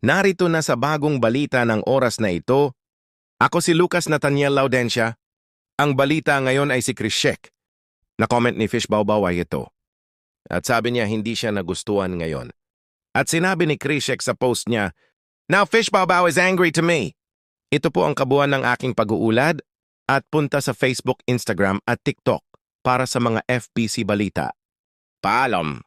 Narito na sa bagong balita ng oras na ito. Ako si Lucas Nathaniel Laudencia. Ang balita ngayon ay si Chris Sheck. Na-comment ni Fish Bawbaw ay ito. At sabi niya hindi siya nagustuhan ngayon. At sinabi ni Chris Sheck sa post niya, "Now Fish Bawbaw is angry to me." Ito po ang kabuuan ng aking pag-uulad at punta sa Facebook, Instagram at TikTok para sa mga FBC balita. Paalam!